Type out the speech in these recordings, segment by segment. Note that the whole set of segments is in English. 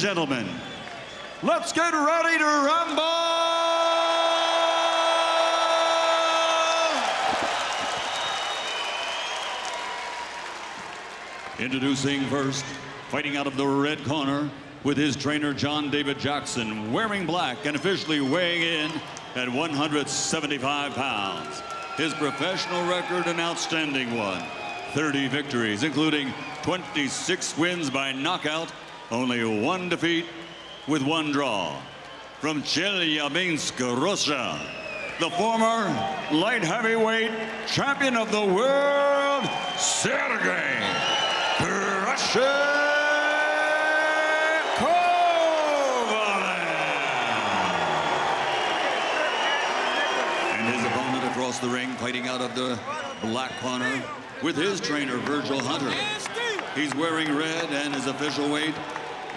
gentlemen, let's get ready to rumble! Introducing first, fighting out of the red corner with his trainer John David Jackson, wearing black and officially weighing in at 175 pounds. His professional record, an outstanding one. 30 victories, including 26 wins by knockout, only 1 defeat with 1 draw. From Chelyabinsk, Russia, the former light heavyweight champion of the world, Sergey Kovalev. And his opponent across the ring, fighting out of the black corner with his trainer, Virgil Hunter. He's wearing red and his official weight,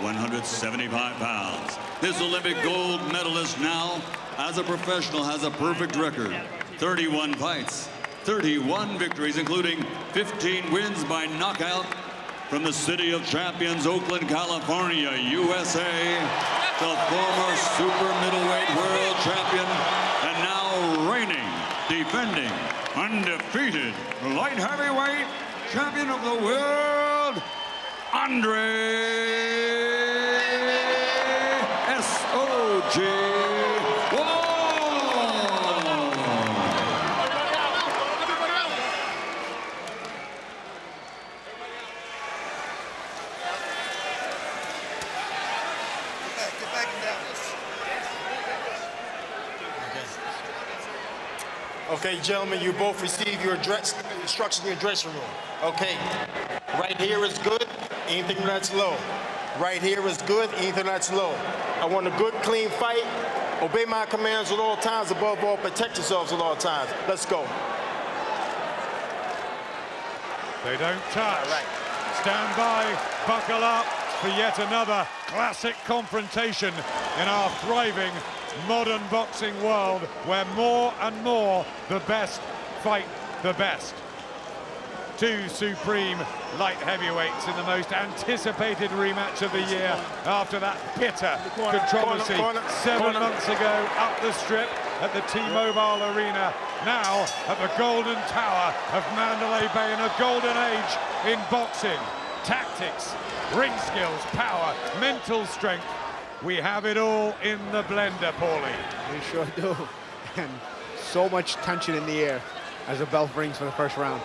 175 pounds. This Olympic gold medalist now, as a professional, has a perfect record. 31 fights, 31 victories, including 15 wins by knockout from the City of Champions, Oakland, California, USA. The former super middleweight world champion and now reigning, defending, undefeated light heavyweight champion of the world, Andre S.O.G. Okay, gentlemen, you both receive your instructions in your dressing room. Okay, right here is good, anything that's low. Right here is good, anything that's low. I want a good, clean fight. Obey my commands at all times. Above all, protect yourselves at all times. Let's go. They don't touch. All right. Stand by, buckle up for yet another classic confrontation in our thriving modern boxing world, where more and more the best fight the best. 2 supreme light heavyweights in the most anticipated rematch of the year after that bitter controversy 7 months ago up the strip at the T-Mobile Arena, now at the Golden Tower of Mandalay Bay, in a golden age in boxing. Tactics, ring skills, power, mental strength. We have it all in the blender, Paulie. We sure do. And so much tension in the air as the bell rings for the first round.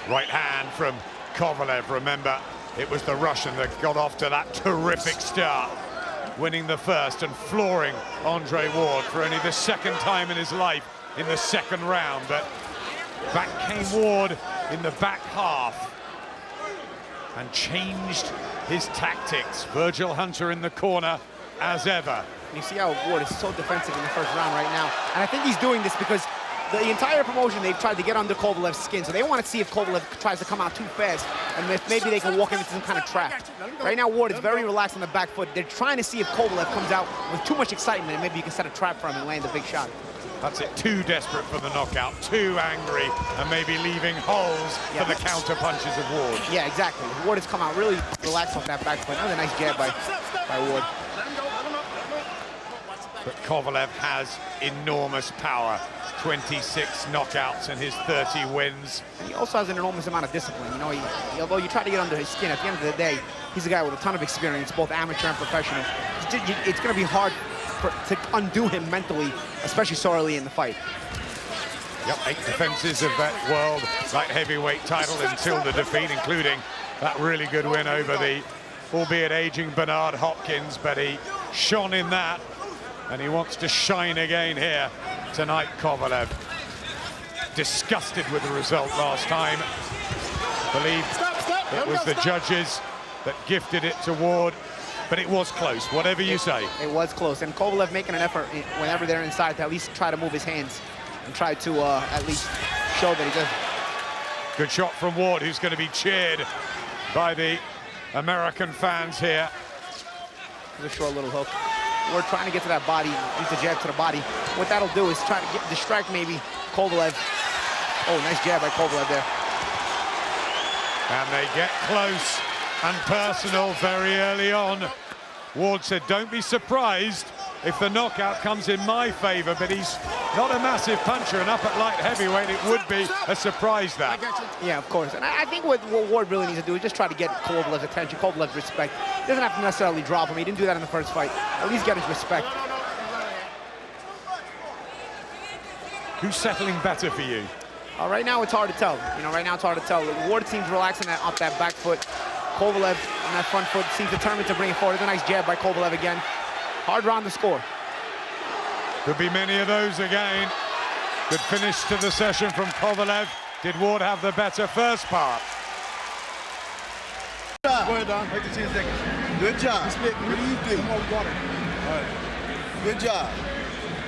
Right hand from Kovalev. Remember, it was the Russian that got off to that terrific start, winning the first and flooring Andre Ward for only the 2nd time in his life in the 2nd round. But back came Ward in the back half and changed his tactics. Virgil Hunter in the corner as ever. You see how Ward is so defensive in the first round right now. And I think he's doing this because the entire promotion, they've tried to get under Kovalev's skin. So they want to see if Kovalev tries to come out too fast and if maybe they can walk into some kind of trap. Right now, Ward is very relaxed on the back foot. They're trying to see if Kovalev comes out with too much excitement and maybe you can set a trap for him and land a big shot. That's it, too desperate for the knockout, too angry, and maybe leaving holes for the counter punches of Ward. Yeah, exactly. Ward has come out really relaxed off that back foot. Another nice jab by Ward. But Kovalev has enormous power. 26 knockouts in his 30 wins. And he also has an enormous amount of discipline. You know, although you try to get under his skin, at the end of the day, he's a guy with a ton of experience, both amateur and professional. It's going to be hard to undo him mentally, especially so early in the fight. Yep, 8 defenses of that world light heavyweight title until the defeat, including that really good win over the, albeit aging, Bernard Hopkins, but he shone in that, and he wants to shine again here tonight, Kovalev. Disgusted with the result last time. Believe it was the judges that gifted it to Ward. But it was close, whatever you say. It was close, and Kovalev making an effort whenever they're inside to at least try to move his hands and try to at least show that he does. Good shot from Ward, who's going to be cheered by the American fans here. A short little hook. Ward trying to get to that body, use the jab to the body. What that'll do is try to distract maybe Kovalev. Oh, nice jab by Kovalev there. And they get close and personal very early on. Ward said, don't be surprised if the knockout comes in my favor, but he's not a massive puncher, and up at light heavyweight, it would be a surprise, that. Yeah, of course. And I think what Ward really needs to do is just try to get Kovalev's attention, Kovalev's respect. He doesn't have to necessarily drop him. He didn't do that in the first fight. At least get his respect. Who's settling better for you? Right now, it's hard to tell. Right now it's hard to tell. Ward seems relaxing off that back foot. Kovalev on that front foot seems determined to bring it forward. There's a nice jab by Kovalev again. Hard round to score. Could be many of those again. Good finish to the session from Kovalev. Did Ward have the better first part? Go ahead, Don. Wait 10 seconds. Good job. What do you think? Water. All right. Good job.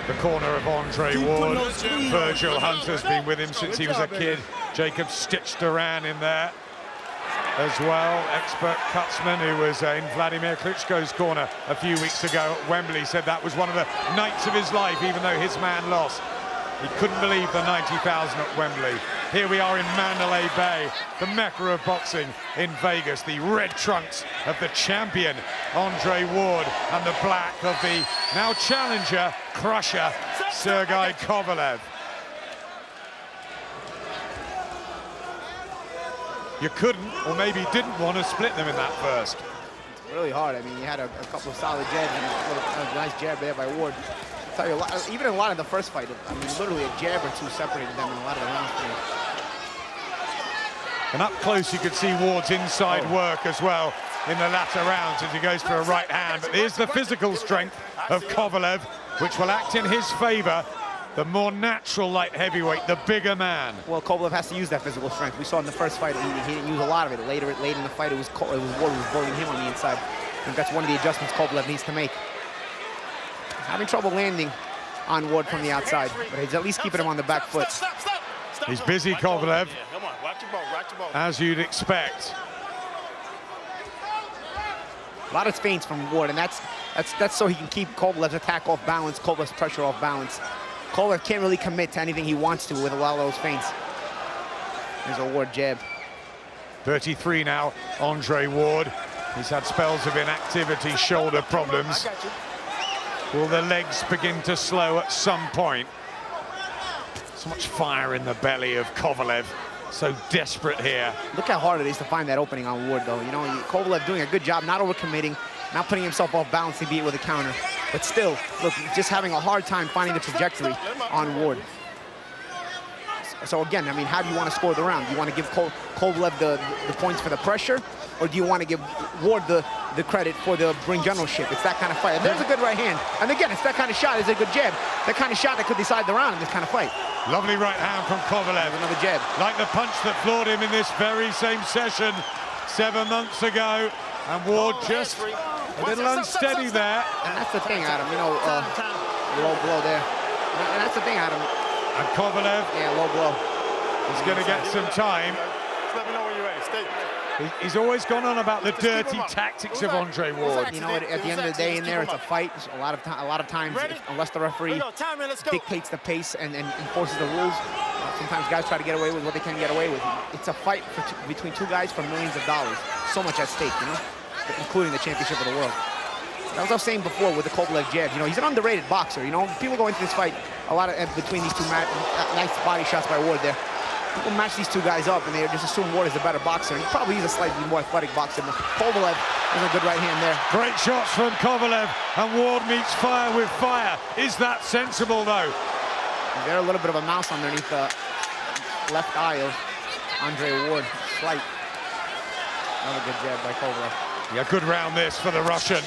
The corner of Andre Ward. Virgil Hunter's been with him since he was a kid. Jacob stitched around in there as well. Expert cutsman who was in Vladimir Klitschko's corner a few weeks ago at Wembley said that was one of the nights of his life, even though his man lost. He couldn't believe the 90,000 at Wembley. Here we are in Mandalay Bay, the mecca of boxing in Vegas. The red trunks of the champion, Andre Ward, and the black of the now challenger, crusher, Sergey Kovalev. You couldn't, or maybe didn't want to split them in that first. It's really hard. I mean, you had a couple of solid jabs and a nice jab there by Ward. I'll tell you, even in a lot of the first fight, I mean, literally a jab or two separated them in a lot of the rounds. And up close, you could see Ward's inside work as well in the latter rounds as he goes for a right hand. But here's the physical strength of Kovalev, which will act in his favor. The more natural light heavyweight, the bigger man. Well, Kovalev has to use that physical strength. We saw in the first fight, he didn't use a lot of it. Late in the fight, it was Ward who was bullying him on the inside. I think that's one of the adjustments Kovalev needs to make. Having trouble landing on Ward from the outside, but he's at least keeping him on the back foot. He's busy, Kovalev, as you'd expect. A lot of feints from Ward, and that's so he can keep Kovalev's attack off balance, Kovalev's pressure off balance. Kovalev can't really commit to anything he wants to with a lot of those feints. There's a Ward jab. 33 now, Andre Ward. He's had spells of inactivity, shoulder problems. Will the legs begin to slow at some point? So much fire in the belly of Kovalev. So desperate here. Look how hard it is to find that opening on Ward, though. Kovalev doing a good job, not overcommitting, not putting himself off balance to beat it with a counter. But still, look, just having a hard time finding the trajectory on Ward. So again, I mean, how do you want to score the round? Do you want to give Kovalev the points for the pressure, or do you want to give Ward the credit for the ring generalship? It's that kind of fight. And there's a good right hand. And again, it's that kind of shot. It's a good jab. That kind of shot that could decide the round in this kind of fight. Lovely right hand from Kovalev. Another jab. Like the punch that floored him in this very same session 7 months ago. And Ward just a little unsteady there. And that's the thing, Adam. Low blow there. And that's the thing, Adam. And Kovalev, yeah, low blow. He's going to get some time. Let me know when you're ready. Stay. He's always gone on about the dirty tactics of Andre Ward. At the end of the day, in there, it's a fight. A lot of times, unless the referee dictates the pace and enforces the rules, sometimes guys try to get away with what they can get away with. It's a fight between two guys for millions of dollars. So much at stake, including the championship of the world. As I was saying before with the Kovalev jab, he's an underrated boxer. People go into this fight a lot of between these two nice body shots by Ward there. People match these two guys up and they just assume Ward is a better boxer. And he probably is a slightly more athletic boxer. But Kovalev is a good right hand there. Great shots from Kovalev, and Ward meets fire with fire. Is that sensible though? Is there a little bit of a mouse underneath the left eye of Andre Ward? Slight. Another good jab by Kovalev. Yeah, good round this for the Russian.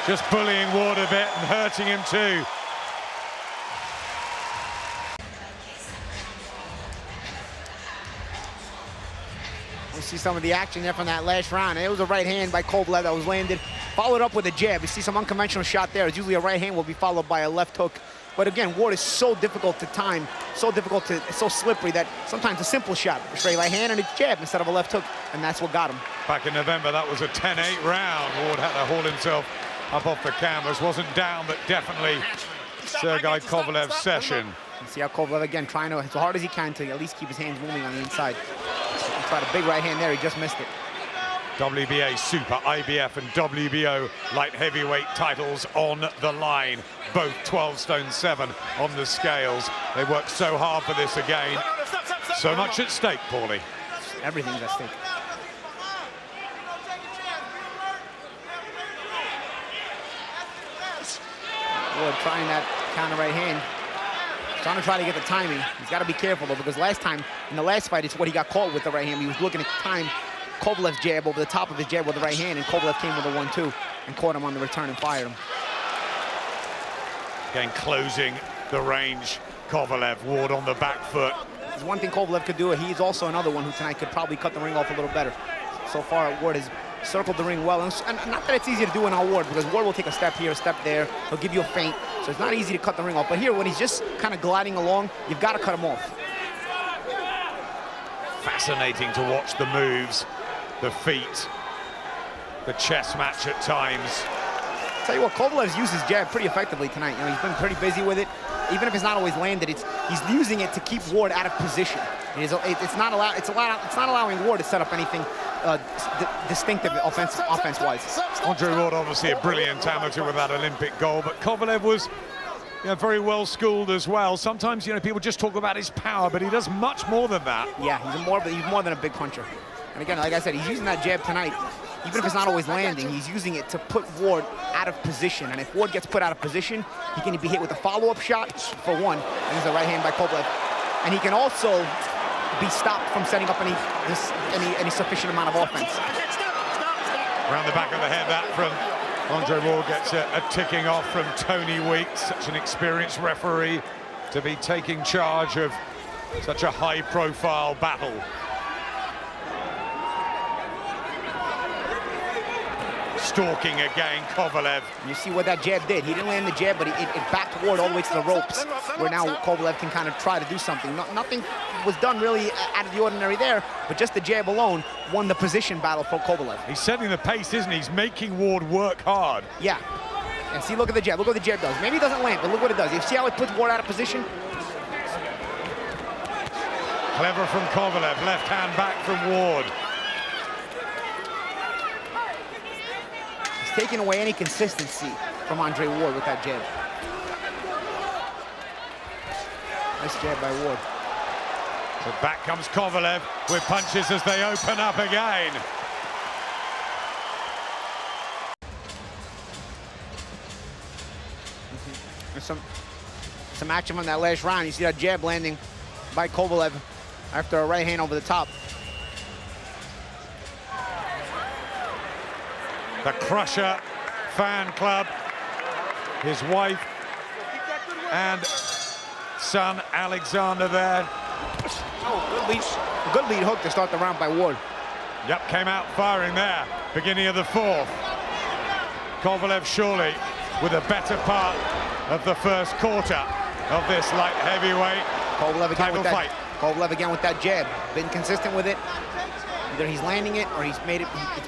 Just bullying Ward a bit and hurting him too. We see some of the action there from that last round. And it was a right hand by Kovalev that was landed, followed up with a jab. You see some unconventional shot there. It's usually a right hand will be followed by a left hook. But again, Ward is so difficult to time, so slippery that sometimes a simple shot, a straight right hand and a jab instead of a left hook, and that's what got him. Back in November, that was a 10-8 round. Ward had to haul himself up off the canvas. Wasn't down, but definitely Sergey Kovalev's session. You see how Kovalev, again, trying to, as hard as he can to at least keep his hands moving on the inside. Tried a big right hand there, he just missed it. WBA Super, IBF and WBO light heavyweight titles on the line. Both 12 stone 7 on the scales. They worked so hard for this again. So much at stake, Paulie. Everything's at stake. Ward trying that counter right hand. Trying to try to get the timing. He's got to be careful though, because last time, in the last fight, it's what he got caught with the right hand. He was looking to time Kovalev's jab over the top of his jab with the right hand, and Kovalev came with a 1-2 and caught him on the return and fired him. Again, closing the range. Kovalev, Ward on the back foot. There's one thing Kovalev could do, he's also another one who tonight could probably cut the ring off a little better. So far, Ward has circled the ring well, and not that it's easy to do in our Ward, because Ward will take a step here, a step there, he'll give you a feint, so it's not easy to cut the ring off. But here, when he's just kind of gliding along, you've got to cut him off. Fascinating to watch the moves, the feet, the chess match at times. Tell you what, Kovalev's used his jab pretty effectively tonight. You know, he's been pretty busy with it. Even if it's not always landed, he's using it to keep Ward out of position. It's not allowing Ward to set up anything distinctive offense-wise. Andre Ward, obviously a brilliant amateur with that Olympic gold, but Kovalev was, you know, very well schooled as well. Sometimes, you know, people just talk about his power, but he does much more than that. Yeah, he's more than a big puncher. And again, like I said, he's using that jab tonight. Even if it's not always landing, he's using it to put Ward out of position. And if Ward gets put out of position, he can be hit with a follow-up shot for one. And there's a right hand by Kovalev. And he can also be stopped from setting up any sufficient amount of offense. Around the back of the head, that from Andre Ward gets a ticking off from Tony Weeks, such an experienced referee to be taking charge of such a high-profile battle. Stalking again, Kovalev. You see what that jab did. He didn't land the jab, but it backed Ward all the way to the ropes, where now Kovalev can kind of try to do something. Nothing was done really out of the ordinary there, but just the jab alone won the position battle for Kovalev. He's setting the pace, isn't he? He's making Ward work hard. Yeah. And see, look at the jab. Look what the jab does. Maybe it doesn't land, but look what it does. You see how it puts Ward out of position? Clever from Kovalev. Left hand back from Ward. Taking away any consistency from Andre Ward with that jab. Nice jab by Ward. So back comes Kovalev with punches as they open up again. There's some action from that last round. You see that jab landing by Kovalev after a right hand over the top. The Crusher fan club, his wife and son Alexander there. Oh, good lead hook to start the round by Ward. Yep, came out firing there, beginning of the fourth. Kovalev surely with a better part of the first quarter of this light heavyweight title fight. Kovalev again with that jab, been consistent with it. Either he's landing it or it's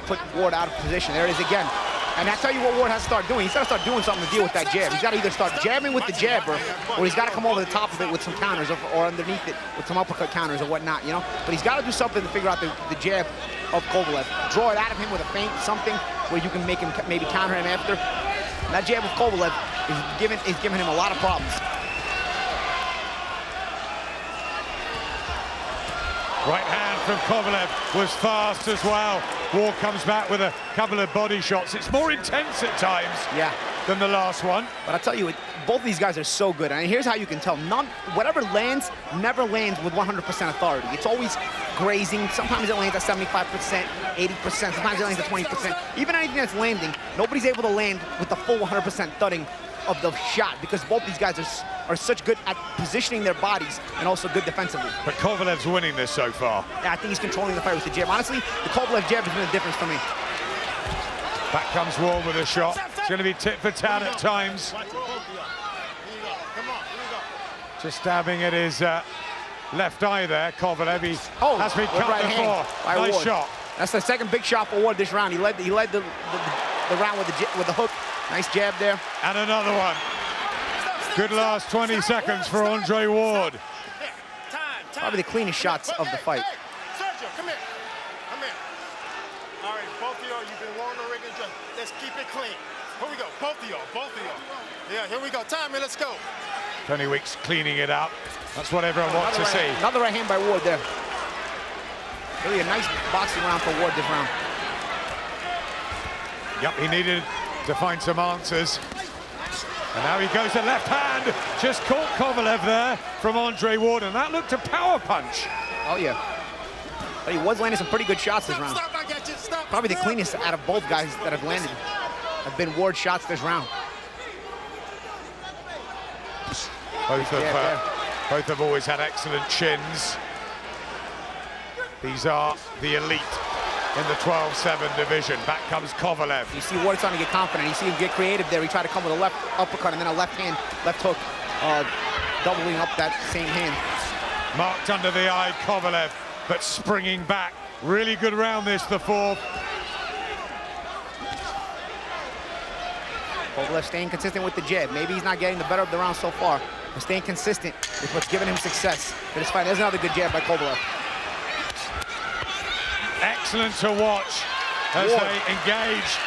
put Ward out of position. There it is again. And I tell you what Ward has to start doing. He's got to start doing something to deal with that jab. He's got to either start jabbing with the jabber, or he's got to come over the top of it with some counters, or underneath it with some uppercut counters or whatnot, you know? But he's got to do something to figure out the jab of Kovalev. Draw it out of him with a feint, something where you can make him maybe counter him after. And that jab with Kovalev is giving him a lot of problems. Right hand from Kovalev was fast as well. Ward comes back with a couple of body shots. It's more intense at times than the last one. But I tell you, both of these guys are so good. And here's how you can tell. Whatever lands, never lands with 100% authority. It's always grazing. Sometimes it lands at 75%, 80%. Sometimes it lands at 20%. Even anything that's landing, nobody's able to land with the full 100% thudding of the shot, because both these guys are such good at positioning their bodies and also good defensively. But Kovalev's winning this so far. Yeah, I think he's controlling the fight with the jab. Honestly, the Kovalev jab has been a difference for me. Back comes Ward with a shot. It's going to be tit for tat at times. Just stabbing at his left eye there, Kovalev. He has been cut right before. Nice Ward. shot. That's the second big shot for Ward this round. He led the round with the hook. Nice jab there. And another one. Good last 20 seconds for Andre Ward. Probably the cleanest shots of the fight. Sergey, come here. Let's keep it clean. Here we go, both of y'all. Yeah, here we go. Time, let's go. Tony Weeks cleaning it up. That's what everyone wants to see. Another right hand by Ward there. Really a nice boxing round for Ward this round. Yep, he needed to find some answers. And now he goes to left hand. Just caught Kovalev there from Andre Ward, and that looked a power punch. Oh, yeah. But he was landing some pretty good shots this round. Probably the cleanest out of both guys that have landed have been Ward's shots this round. Both have always had excellent chins. These are the elite in the 12-7 division. Back comes Kovalev. You see Ward starting to get confident. You see him get creative there. He tried to come with a left uppercut and then a left hook, doubling up that same hand. Marked under the eye, Kovalev, but springing back. Really good round this, the fourth. Kovalev staying consistent with the jab. Maybe he's not getting the better of the round so far, but staying consistent with what's giving him success for this fight. There's another good jab by Kovalev. Excellent to watch as they engage.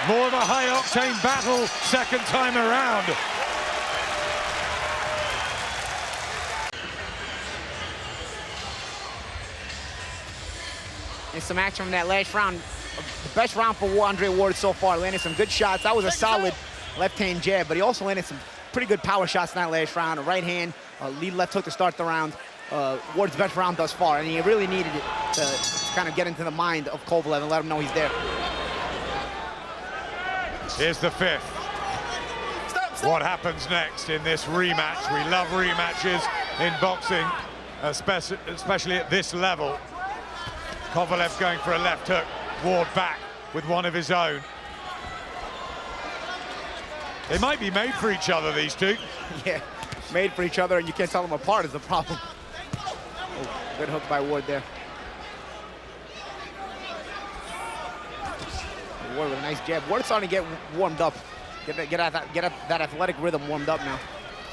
More of a high-octane battle second time around. And some action from that last round. The best round for Andre Ward so far. Landed some good shots. That was a solid left-hand jab, but he also landed some pretty good power shots in that last round. A right hand, lead left hook to start the round. Ward's best round thus far, and he really needed it to kind of get into the mind of Kovalev and let him know he's there. Here's the fifth. What happens next in this rematch? We love rematches in boxing, especially at this level. Kovalev going for a left hook, Ward back with one of his own. They might be made for each other, these two. Yeah, made for each other, and you can't tell them apart is the problem. Oh, good hook by Ward there. Ward with a nice jab. Ward's starting to get warmed up. Get that athletic rhythm warmed up now.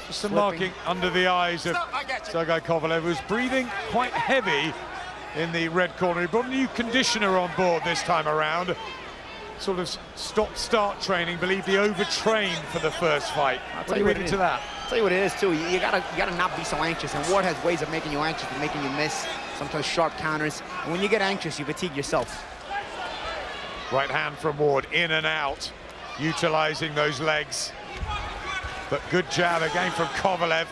Just some marking under the eyes of Sergey Kovalev, who's breathing quite heavy in the red corner. He brought a new conditioner on board this time around. Sort of stop-start training. Believe he overtrained for the first fight. What do you read into that? I'll tell you what it is too. You gotta not be so anxious. And Ward has ways of making you anxious and making you miss. Sometimes sharp counters. And when you get anxious, you fatigue yourself. Right hand from Ward, in and out, utilizing those legs. But good jab again from Kovalev.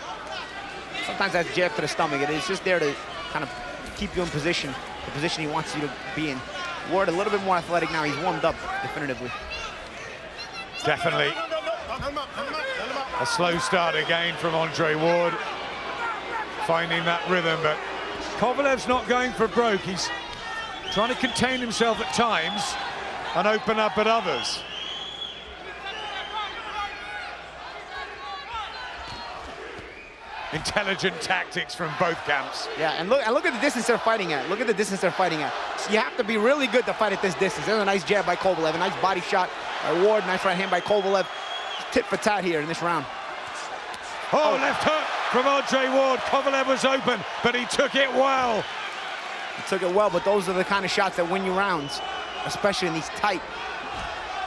Sometimes that jab to the stomach. It is just there to kind of keep you in position, the position he wants you to be in. Ward a little bit more athletic now. He's warmed up definitively. Definitely a slow start again from Andre Ward, finding that rhythm, but Kovalev's not going for broke. He's trying to contain himself at times and open up at others. Intelligent tactics from both camps. Yeah, and look at the distance they're fighting at. Look at the distance they're fighting at. So you have to be really good to fight at this distance. There's a nice jab by Kovalev, a nice body shot by Ward, nice right hand by Kovalev. Tit for tat here in this round. Oh, left hook from Andre Ward. Kovalev was open, but he took it well. He took it well, but those are the kind of shots that win you rounds, especially in these tight,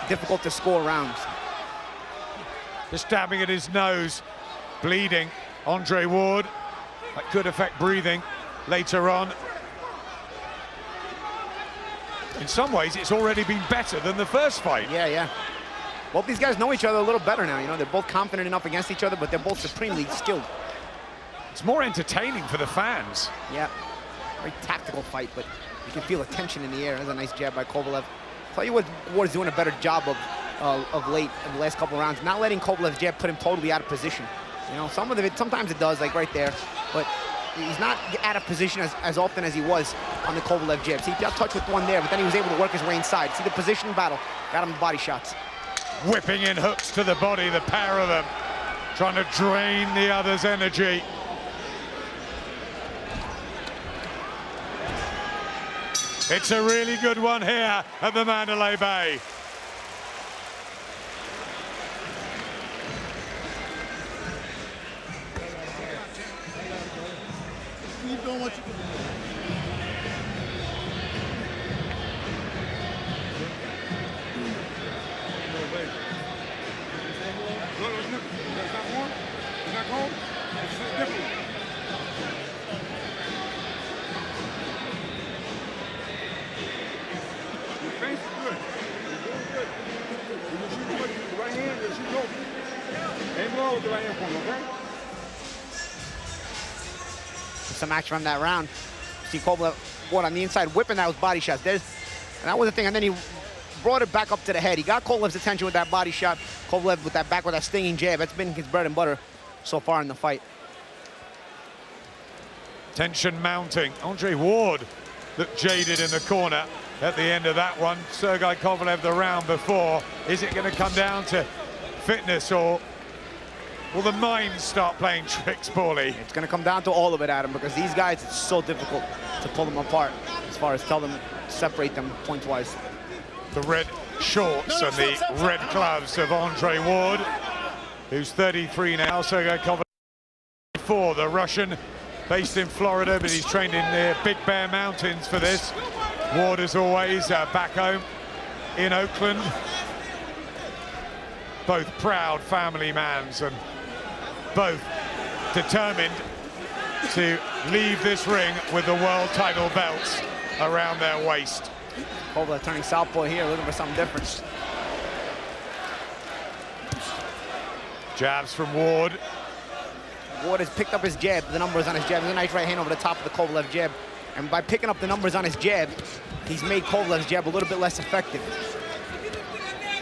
difficult to score rounds. Just stabbing at his nose, bleeding. Andre Ward, that could affect breathing later on. In some ways, it's already been better than the first fight. Yeah. Both these guys know each other a little better now. You know, they're both confident enough against each other, but they're both supremely skilled. It's more entertaining for the fans. Yeah, very tactical fight, but you can feel a tension in the air. There's a nice jab by Kovalev. Tell you what, Ward's doing a better job of late in the last couple of rounds, not letting Kovalev's jab put him totally out of position. You know, sometimes it does, like right there, but he's not out of position as often as he was on the Kovalev jab. See, he got touched with one there, but then he was able to work his way inside. See the position battle, got him the body shots. Whipping in hooks to the body, the pair of them, trying to drain the other's energy. It's a really good one here at the Mandalay Bay. Keep doing what you can do. Throw with the right hand for him, okay? Some action from that round. See Kovalev, Ward on the inside, whipping those body shots. And that was the thing, and then he brought it back up to the head. He got Kovalev's attention with that body shot. Kovalev with that back with that stinging jab. That's been his bread and butter so far in the fight. Tension mounting. Andre Ward looked jaded in the corner at the end of that one. Sergey Kovalev the round before. Is it going to come down to fitness, or will the mind start playing tricks, Paulie? It's going to come down to all of it, Adam, because these guys, it's so difficult to pull them apart as far as tell them, separate them point-wise. The red shorts and the red gloves of Andre Ward, who's 33 now. Sergey Kovalev, 4, the Russian, based in Florida, but he's trained in the Big Bear Mountains for this. Ward, as always, back home in Oakland. Both proud family mans and both determined to leave this ring with the world title belts around their waist. Kovalev turning southpaw here, looking for something different. Jabs from Ward. Ward has picked up his jab, the numbers on his jab. There's a nice right hand over the top of the Kovalev jab. And by picking up the numbers on his jab, he's made Kovalev's jab a little bit less effective.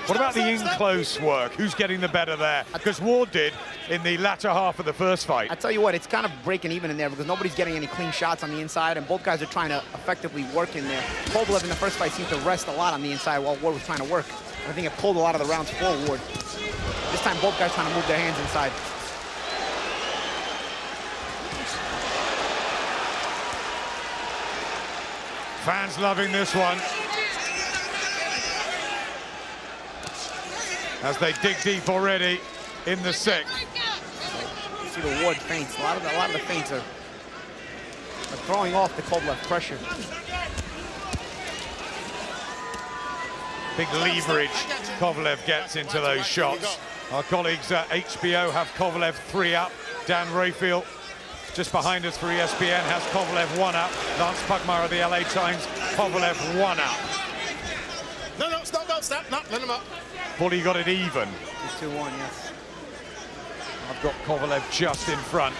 What about the in-close work? Who's getting the better there? Because Ward did in the latter half of the first fight. I tell you what, it's kind of breaking even in there because nobody's getting any clean shots on the inside, and both guys are trying to effectively work in there. Kovalev in the first fight seemed to rest a lot on the inside while Ward was trying to work. I think it pulled a lot of the rounds for Ward. This time, both guys trying to move their hands inside. Fans loving this one as they dig deep already in the sixth. You see the Ward feints. A lot of the feints are throwing off the Kovalev pressure. Big leverage Kovalev gets into those shots. Our colleagues at HBO have Kovalev 3 up. Dan Rayfield, just behind us for ESPN, has Kovalev 1 up. Lance Pugmire of the LA Times, Kovalev 1 up. No, stop, no, let him up. Bully got it even. 2-1, yes. I've got Kovalev just in front.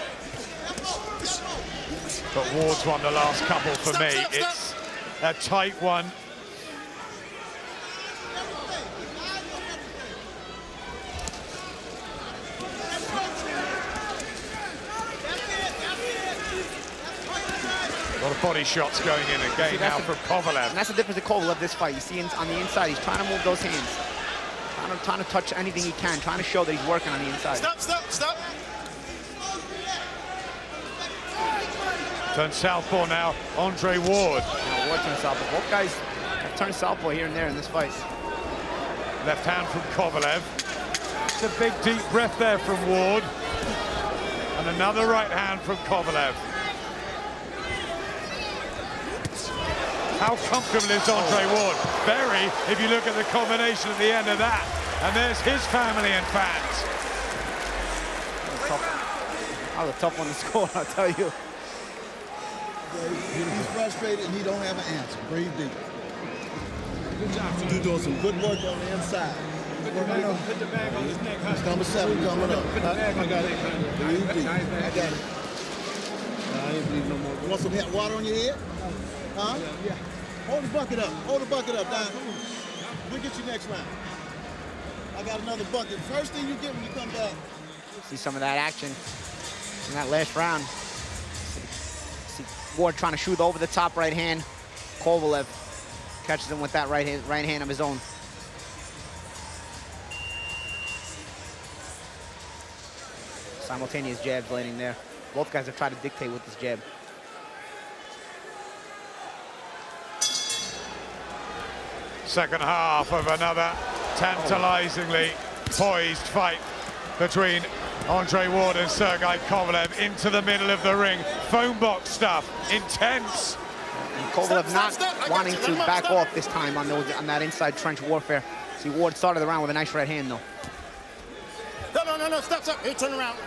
But Ward's won the last couple for me. It's a tight one. A lot of body shots going in again now from Kovalev. And that's the difference with Kovalev this fight. You see on the inside, he's trying to move those hands. Trying to touch anything he can, trying to show that he's working on the inside. Stop. Turn southpaw now, Andre Ward. Now Ward turns southpaw. Both guys have turned southpaw here and there in this fight. Left hand from Kovalev. It's a big deep breath there from Ward. And another right hand from Kovalev. How comfortable is Andre Ward? Very, if you look at the combination at the end of that. And there's his family and fans. That was a tough one to score, I'll tell you. He's frustrated and he don't have an answer. Breathe deep. Good job. You're doing some good work on the inside. Put the bag on his neck. It's number 7 coming up. Put the bag on his neck. Breathe deep. I got it. I ain't bleeding no more. You want some hot water on your head? Huh? Yeah. Hold the bucket up. Hold the bucket up, Don. We'll get you next round. I got another bucket. First thing you get when you come back. See some of that action in that last round. See Ward trying to shoot over the top right hand. Kovalev catches him with that right hand of his own. Simultaneous jabs landing there. Both guys have tried to dictate with this jab. Second half of another tantalizingly poised fight between Andre Ward and Sergey Kovalev into the middle of the ring. Phone box stuff, intense. And Kovalev not wanting to back off this time on that inside trench warfare. See, Ward started the round with a nice right hand, though. No, stop. Hey, turn around.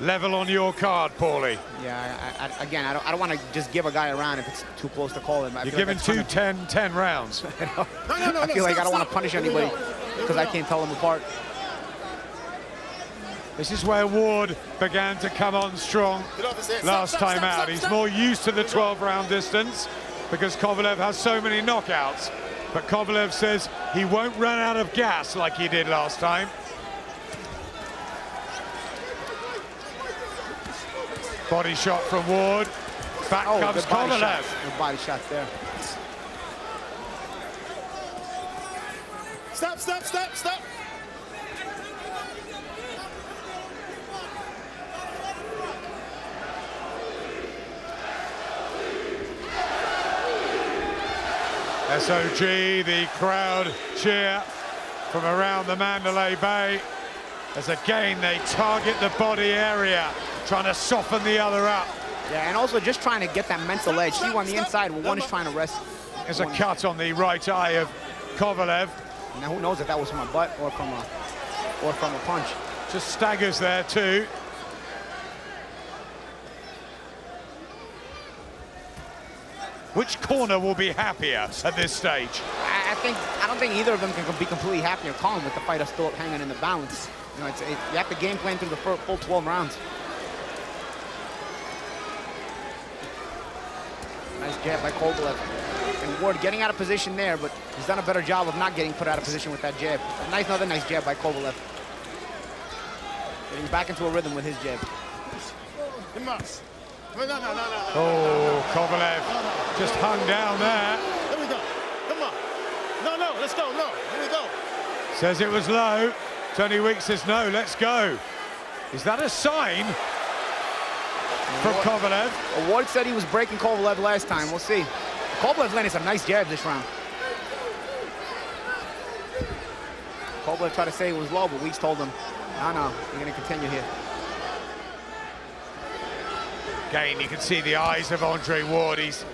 Level on your card, Paulie. Yeah, again, I don't want to just give a guy a round if it's too close to call him. You're giving two 10 rounds. I feel like I don't want to punish anybody because I can't tell them apart. This is where Ward began to come on strong last time out. He's more used to the 12-round distance because Kovalev has so many knockouts. But Kovalev says he won't run out of gas like he did last time. Body shot from Ward. Back comes Kovalev. Good body shots there. Stop, stop, stop, stop. SOG, the crowd cheer from around the Mandalay Bay as again they target the body area, trying to soften the other up. Yeah, and also just trying to get that mental edge. See on the inside, well, one is trying to rest. There's a cut on the right eye of Kovalev. Now who knows if that was from a butt or from a punch. Just staggers there too. Which corner will be happier at this stage? I don't think either of them can be completely happy or calm with the fighter still hanging in the balance. You know, you have to game plan through the full 12 rounds. Nice jab by Kovalev. And Ward getting out of position there, but he's done a better job of not getting put out of position with that jab. Another nice jab by Kovalev. Getting back into a rhythm with his jab. Oh, Kovalev just hung down there. Here we go. Come on. No, let's go. No, here we go. Says it was low. Tony Weeks says no, let's go. Is that a sign from Kovalev? Ward said he was breaking Kovalev last time. We'll see. Kovalev landed some nice jabs this round. Kovalev tried to say it was low, but Weeks told him, no, you're going to continue here. Again, you can see the eyes of Andre Ward. He's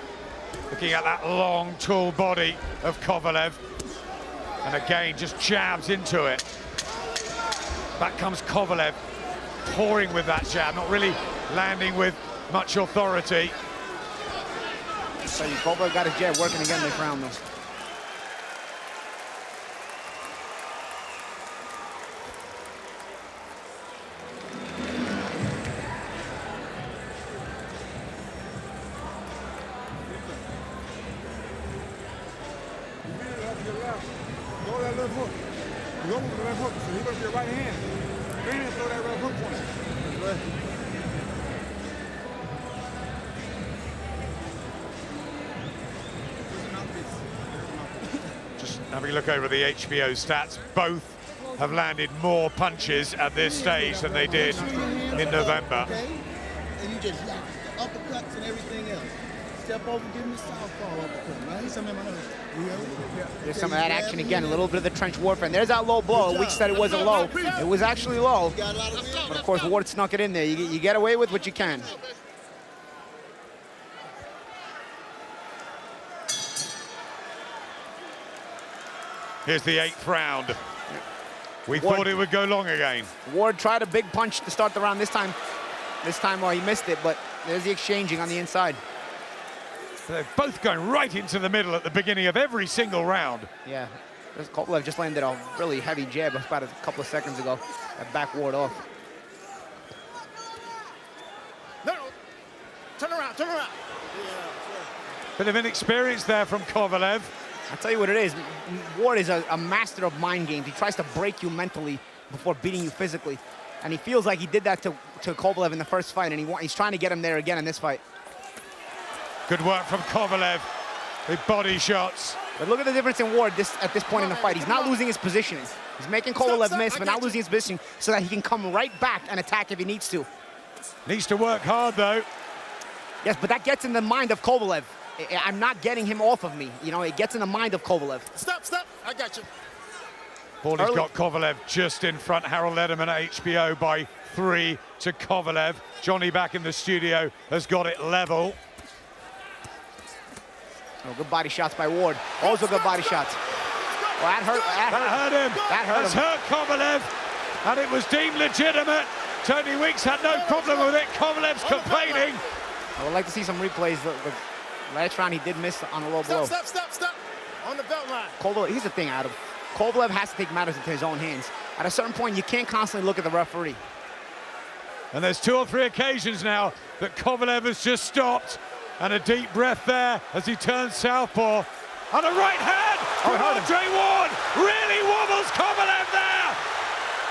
looking at that long, tall body of Kovalev. And again, just jabs into it. Back comes Kovalev, pouring with that jab, not really landing with much authority. So Kovalev got his jab working again this round, though. Throw that left hook. You go with the left hook, so you're going to be your right hand. Go ahead and throw that left hook for him. Just having a look over the HBO stats, both have landed more punches at this stage than they did in November. And you just lock the uppercuts and everything else. Step over, give him the southpaw uppercut, right? There's some of that action again, a little bit of the trench warfare. And there's that low blow. Weeks said it wasn't low. It was actually low. But of course, Ward snuck it in there. You get away with what you can. Here's the 8th round. We thought it would go long again. Ward tried a big punch to start the round this time. Well, he missed it, but there's the exchanging on the inside. They're both going right into the middle at the beginning of every single round. Yeah, Kovalev just landed a really heavy jab about a couple of seconds ago. That back Ward off. No, turn around. Bit of inexperience there from Kovalev. I'll tell you what it is. Ward is a master of mind games. He tries to break you mentally before beating you physically. And he feels like he did that to Kovalev in the first fight, and he's trying to get him there again in this fight. Good work from Kovalev with body shots. But look at the difference in Ward at this point in the fight. He's not losing his positioning. He's making Kovalev miss, but not losing his positioning so that he can come right back and attack if he needs to. Needs to work hard, though. Yes, but that gets in the mind of Kovalev. I'm not getting him off of me. You know, it gets in the mind of Kovalev. Stop. I got you. Paulie's got Kovalev just in front. Harold Lederman at HBO by 3 to Kovalev. Johnny back in the studio has got it level. Oh, good body shots by Ward. Also good body shots. Well, that hurt him. That's hurt Kovalev. And it was deemed legitimate. Tony Weeks had no problem with it. Kovalev's complaining. I would like to see some replays. The last round he did miss on a low blow. Stop. On the belt line. Kovalev, here's the thing, Adam. Kovalev has to take matters into his own hands. At a certain point, you can't constantly look at the referee. And there's 2 or 3 occasions now that Kovalev has just stopped. And a deep breath there as he turns southpaw. And a right hand from Andre Ward really wobbles Kovalev there.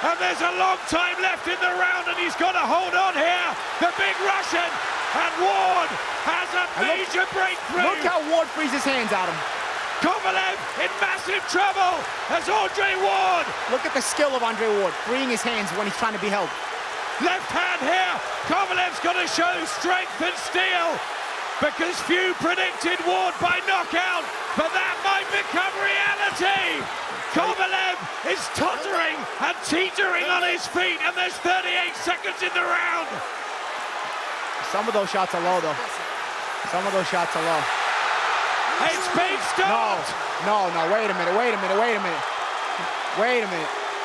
And there's a long time left in the round, and he's got to hold on here. The big Russian, and Ward has a major breakthrough. Look how Ward frees his hands at him. Kovalev in massive trouble as Andre Ward. Look at the skill of Andre Ward, freeing his hands when he's trying to be held. Left hand here. Kovalev's got to show strength and steel, because few predicted Ward by knockout, but that might become reality. Kovalev is tottering and teetering on his feet, and there's 38 seconds in the round. Some of those shots are low, though. Some of those shots are low. It's been stopped. No, wait a minute.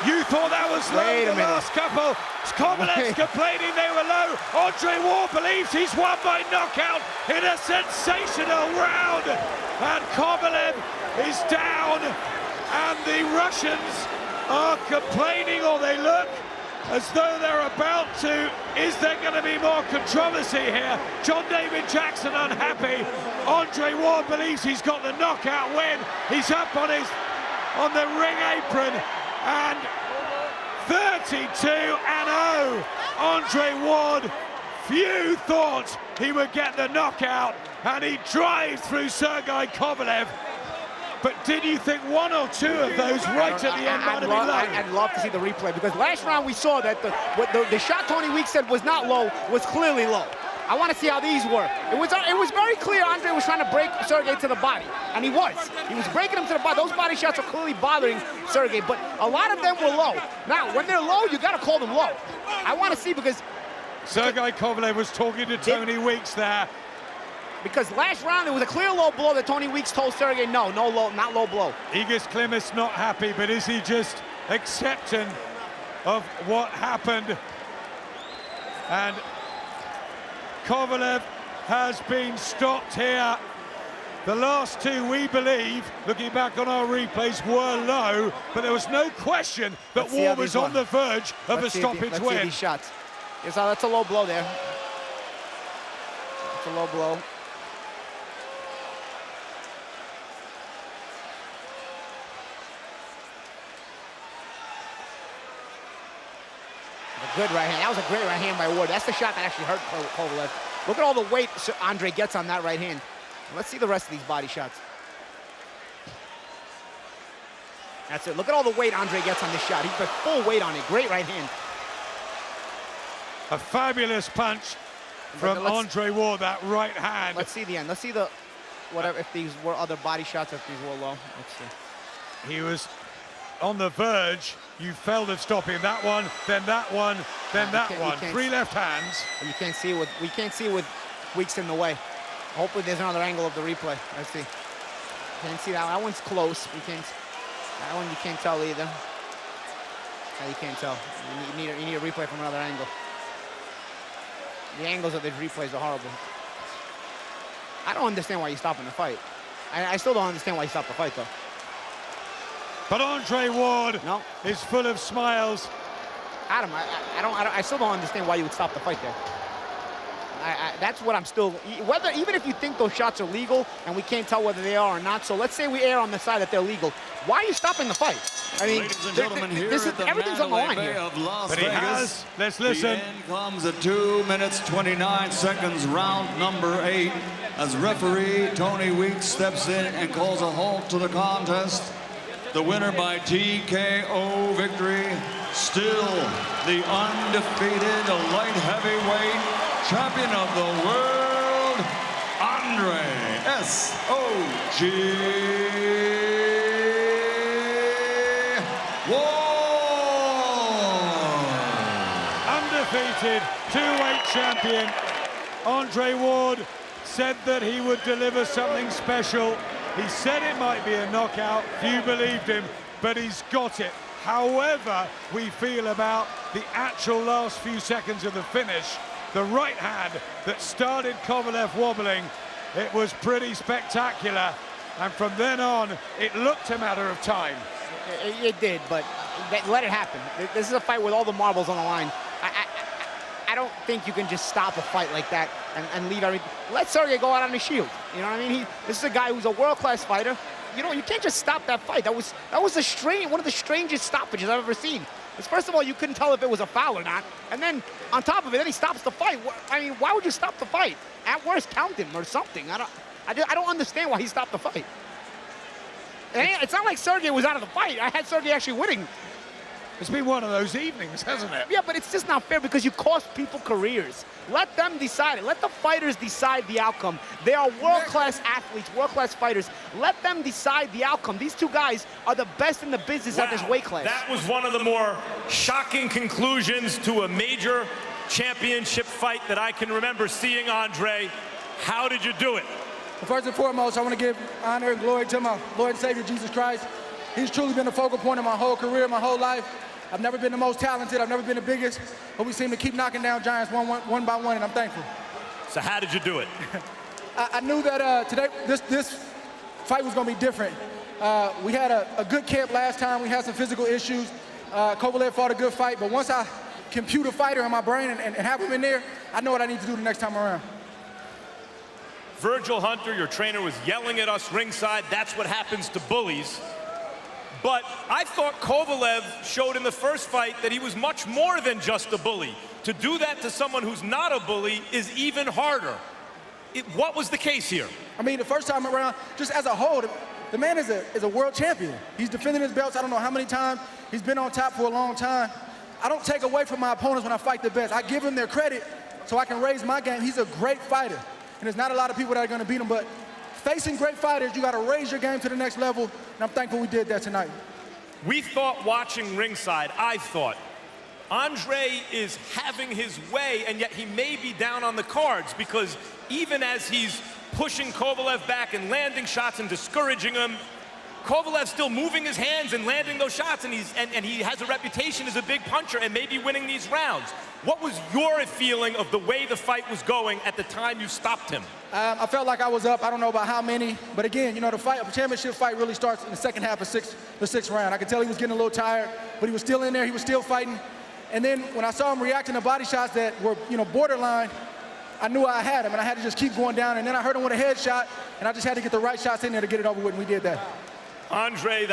You thought that was low the last couple. Kovalev's complaining they were low. Andre Ward believes he's won by knockout in a sensational round. And Kovalev is down. And the Russians are complaining, or they look as though they're about to. Is there going to be more controversy here? John David Jackson unhappy. Andre Ward believes he's got the knockout win. He's up on the ring apron. And 32-0, Andre Ward. Few thought he would get the knockout, and he drives through Sergey Kovalev. But did you think 1 or 2 of those right at the end might have been low? I'd love to see the replay, because last round we saw that the shot Tony Weeks said was not low was clearly low. I want to see how these work. It was very clear Andre was trying to break Sergey to the body, and he was breaking him to the body. Those body shots are clearly bothering Sergey, but a lot of them were low. Now, when they're low, you got to call them low. I want to see, because Sergey Kovalev was talking to Tony Weeks there. Because last round it was a clear low blow that Tony Weeks told Sergey, no low, not low blow. Igis Klimas not happy, but is he just accepting of what happened? And Kovalev has been stopped here. The last 2, we believe, looking back on our replays, were low, but there was no question that Ward was on the verge of a stoppage win. Let's see these shots. That's a low blow there. That's a low blow. Good right hand. That was a great right hand by Ward. That's the shot that actually hurt Kovalev. Look at all the weight Andre gets on that right hand. Let's see the rest of these body shots. That's it. Look at all the weight Andre gets on this shot. He put full weight on it. Great right hand. A fabulous punch from Andre Ward, that right hand. Let's see the end. Let's see the, whatever, if these were other body shots, if these were low. Let's see. He was on the verge. You failed at stopping that one, then that one, then that one. 3 left hands. You can't see with, we can't see with Weeks in the way. Hopefully there's another angle of the replay. Let's see. Can't see that one. That one's close. You can't. That one you can't tell either. No, you can't tell. You need a replay from another angle. The angles of these replays are horrible. I don't understand why you're stopping the fight. I still don't understand why you stopped the fight, though. But Andre Ward is full of smiles. Adam, I still don't understand why you would stop the fight there. That's what I'm still, even if you think those shots are legal and we can't tell whether they are or not, so let's say we err on the side that they're legal. Why are you stopping the fight? I mean, ladies and gentlemen, here at the everything's on the line Bay here. of Las But Vegas, let's listen. The end comes at 2 minutes 29 seconds, round number 8, as referee Tony Weeks steps in and calls a halt to the contest. The winner by TKO victory, still the undefeated light heavyweight champion of the world, Andre S.O.G. Ward. Undefeated 2-weight champion, Andre Ward said that he would deliver something special. He said it might be a knockout. Few believed him, but he's got it. However we feel about the actual last few seconds of the finish, the right hand that started Kovalev wobbling, it was pretty spectacular. And from then on, it looked a matter of time. It did, but let it happen. This is a fight with all the marbles on the line. I don't, think you can just stop a fight like that and leave everything. Let Sergey go out on the shield. You know what I mean? This is a guy who's a world-class fighter. You know, you can't just stop that fight. That was one of the strangest stoppages I've ever seen. Because first of all, you couldn't tell if it was a foul or not. And then on top of it, then he stops the fight. I mean, why would you stop the fight? At worst, count him or something. I don't understand why he stopped the fight. It's not like Sergey was out of the fight. I had Sergey actually winning. It's been one of those evenings, hasn't it? Yeah, but it's just not fair because you cost people careers. Let them decide it. Let the fighters decide the outcome. They are world-class athletes, world-class fighters. Let them decide the outcome. These two guys are the best in the business at this weight class. That was one of the more shocking conclusions to a major championship fight that I can remember seeing, Andre. How did you do it? Well, first and foremost, I want to give honor and glory to my Lord and Savior, Jesus Christ. He's truly been the focal point of my whole career, my whole life. I've never been the most talented, I've never been the biggest, but we seem to keep knocking down giants one by one, and I'm thankful. So how did you do it? I knew that today, this fight was going to be different. We had a good camp last time. We had some physical issues. Kovalev fought a good fight, but once I compute a fighter in my brain and have him in there, I know what I need to do the next time around. Virgil Hunter, your trainer, was yelling at us ringside. That's what happens to bullies. But I thought Kovalev showed in the first fight that he was much more than just a bully. To do that to someone who's not a bully is even harder. What was the case here? I mean, the first time around, just as a whole, the man is a world champion. He's defending his belts I don't know how many times. He's been on top for a long time. I don't take away from my opponents when I fight the best. I give them their credit so I can raise my game. He's a great fighter, and there's not a lot of people that are going to beat him, but facing great fighters, you got to raise your game to the next level, and I'm thankful we did that tonight. We thought watching ringside, I thought, Andre is having his way, and yet he may be down on the cards because even as he's pushing Kovalev back and landing shots and discouraging him, Kovalev's still moving his hands and landing those shots, and he has a reputation as a big puncher and maybe winning these rounds. What was your feeling of the way the fight was going at the time you stopped him? I felt like I was up. I don't know about how many, but again, you know, the championship fight really starts in the second half of the sixth round. I could tell he was getting a little tired, but he was still in there. He was still fighting. And then when I saw him reacting to body shots that were, you know, borderline, I knew I had him, and I had to just keep going down. And then I heard him with a headshot, and I just had to get the right shots in there to get it over with, and we did that. Andre,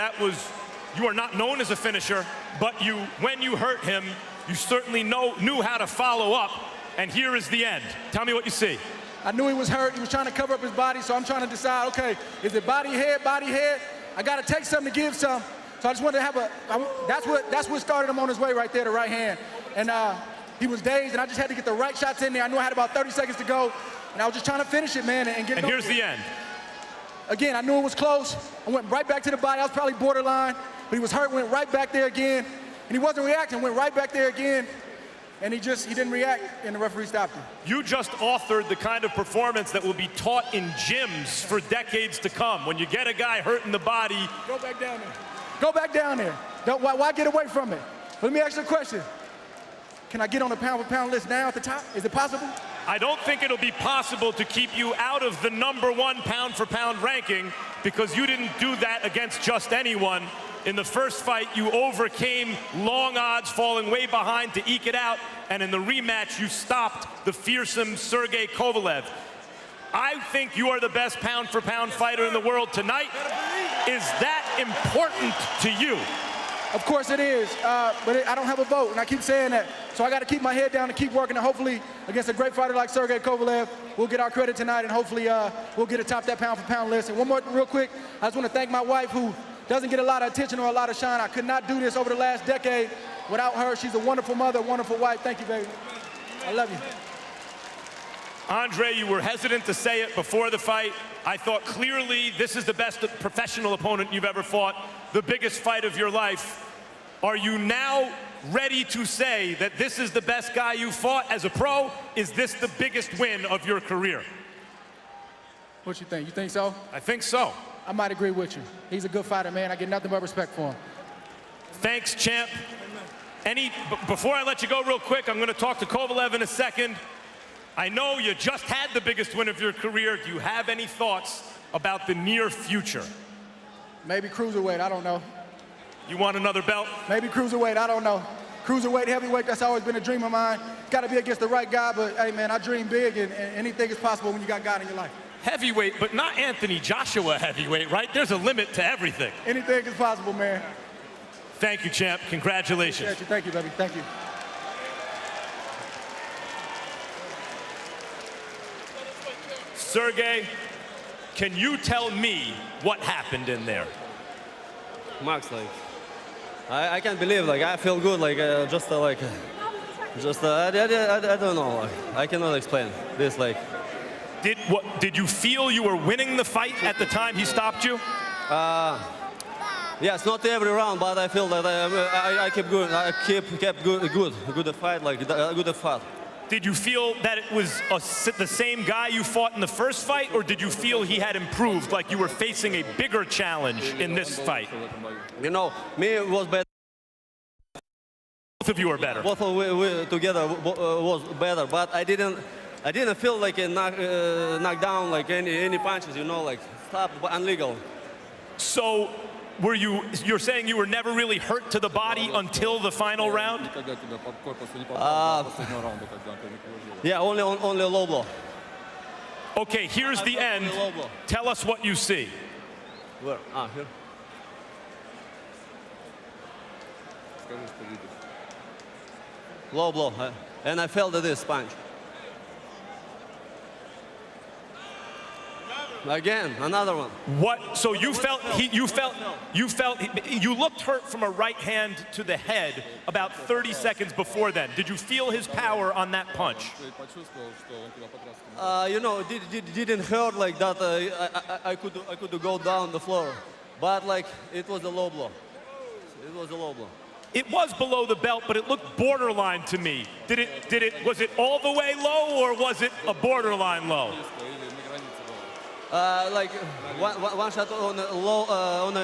you are not known as a finisher, but when you hurt him, you certainly knew how to follow up, and here is the end. Tell me what you see. I knew he was hurt. He was trying to cover up his body, so I'm trying to decide, okay, is it body, head, body, head? I got to take something to give some. So I just wanted to have that's what started him on his way right there, the right hand. And he was dazed, and I just had to get the right shots in there. I knew I had about 30 seconds to go, and I was just trying to finish it, man, and get it over. And here's the end. Again, I knew it was close. I went right back to the body. I was probably borderline, but he was hurt, went right back there again. And he wasn't reacting, went right back there again. And he didn't react, and the referee stopped him. You just authored the kind of performance that will be taught in gyms for decades to come. When you get a guy hurt in the body, go back down there. Go back down there. Why get away from it? But let me ask you a question. Can I get on the pound-for-pound list now at the top? Is it possible? I don't think it'll be possible to keep you out of the #1 pound-for-pound ranking because you didn't do that against just anyone. In the first fight, you overcame long odds, falling way behind to eke it out, and in the rematch, you stopped the fearsome Sergey Kovalev. I think you are the best pound-for-pound fighter in the world tonight. Is that important to you? Of course it is, but I don't have a vote, and I keep saying that. So I got to keep my head down and keep working, and hopefully against a great fighter like Sergey Kovalev, we'll get our credit tonight, and hopefully we'll get atop that pound-for-pound list. And one more real quick, I just want to thank my wife, who doesn't get a lot of attention or a lot of shine. I could not do this over the last decade without her. She's a wonderful mother, a wonderful wife. Thank you, baby. I love you. Andre, you were hesitant to say it before the fight. I thought clearly this is the best professional opponent you've ever fought, the biggest fight of your life. Are you now ready to say that this is the best guy you fought as a pro? Is this the biggest win of your career? What you think? You think so? I think so. I might agree with you. He's a good fighter, man. I get nothing but respect for him. Thanks, champ. Before I let you go real quick, I'm going to talk to Kovalev in a second. I know you just had the biggest win of your career. Do you have any thoughts about the near future? Maybe cruiserweight, I don't know. You want another belt? Maybe cruiserweight, I don't know. Cruiserweight, heavyweight, that's always been a dream of mine. got to be against the right guy. But hey, man, I dream big, and anything is possible when you got God in your life. Heavyweight, but not Anthony Joshua heavyweight, right? There's a limit to everything. Anything is possible, man. Thank you, champ. Congratulations. Thank you, baby. Thank you. Sergey, can you tell me what happened in there? Max, like, I can't believe, like, I feel good, like, I don't know, like, I cannot explain this, like. Did you feel you were winning the fight at the time he stopped you? Yes, not every round, but I feel that I kept good fight, like, a good fight. Did you feel that it was the same guy you fought in the first fight, or did you feel he had improved, like you were facing a bigger challenge in this fight? You know, me was better. Both of you are better. Both of we together was better, but I didn't feel like a knock down, like any punches, you know, like stop, but illegal. So, you're saying you were never really hurt to the body until the final round? Yeah, only low blow. Okay, here's the end. Tell us what you see. Where? Here. Low blow, and I felt this punch. Again, another one. What? So you you looked hurt from a right hand to the head about 30 seconds before then. Did you feel his power on that punch? You know, it didn't hurt like that. I could go down the floor, but like it was a low blow. It was a low blow. It was below the belt, but it looked borderline to me. Was it all the way low, or was it a borderline low? Like one shot on the low, on the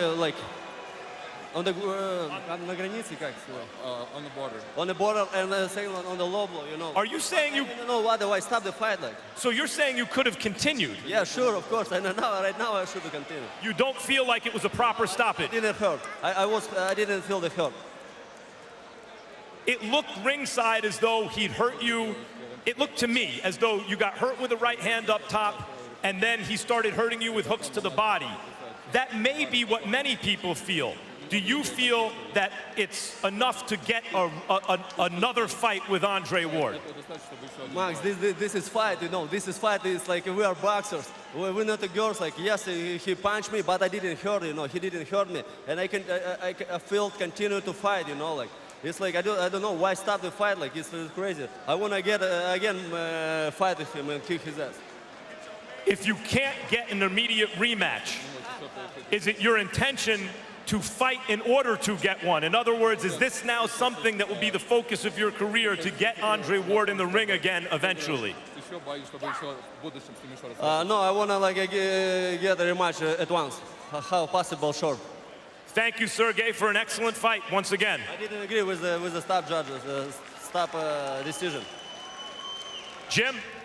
border. On the border, and the second one on the low blow, you know. Are you saying you? No, why do I stop the fight like? So you're saying you could have continued? Yeah, sure, of course. And right now I should have continued. You don't feel like it was a proper stoppage? It didn't hurt. I didn't feel the hurt. It looked ringside as though he'd hurt you. It looked to me as though you got hurt with the right hand up top, and then he started hurting you with hooks to the body. That may be what many people feel. Do you feel that it's enough to get another fight with Andre Ward? Max, this is fight, you know. This is fight. It's like we are boxers. We're not the girls. Like, yes, he punched me, but I didn't hurt, you know. He didn't hurt me, and I feel continue to fight, you know. Like, it's like I don't know why stop the fight. Like, it's crazy. I want to get again fight with him and kick his ass. If you can't get an immediate rematch, is it your intention to fight in order to get one? In other words, is this now something that will be the focus of your career, to get Andre Ward in the ring again eventually? No, I want to like get a rematch at once. How possible, short. Thank you, Sergey, for an excellent fight once again. I didn't agree with the stop judges, stop decision. Jim?